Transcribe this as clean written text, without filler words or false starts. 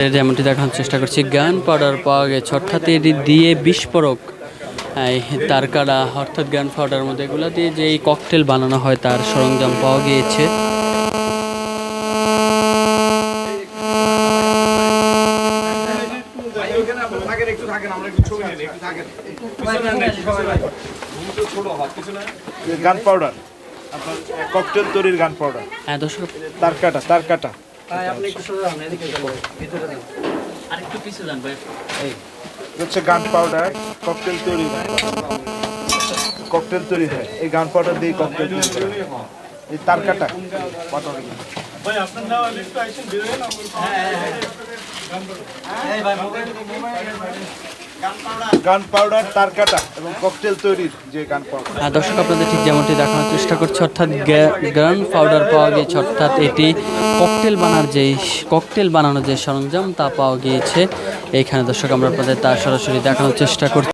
যেমনটি দেখানোর চেষ্টা করছি, গান পাউডার পাওয়া গেছে, অর্থাৎ এটি দিয়ে বিস্ফোরক তারকাড়া অর্থাৎ গান পাউডার মধ্যে এগুলো দিয়ে যে এই ককটেল বানানো হয় তার সরঞ্জাম পাওয়া গিয়েছে। গান পাউডার, আপনার ককটেল তৈরির গান পাউডার। হ্যাঁ দর্শক, তারকাটা হচ্ছে গান পাউডার, ককটেল তৈরি হয় এই গান পাউডার দিয়ে ককটেল তৈরি হয়। এই তারকাটা গান পাউডার, তারকাটা এবং ককটেল তৈরির যে গান পাউডার। হ্যাঁ দর্শক, আপনাদের ঠিক যেমনটি দেখানোর চেষ্টা করছি, অর্থাৎ গান পাউডার পাওয়া গিয়েছে, অর্থাৎ এটি ককটেল বানানোর যে সরঞ্জাম তা পাওয়া গিয়েছে এইখানে। দর্শক, আমরা আপনাদের তা সরাসরি দেখানোর চেষ্টা করছি।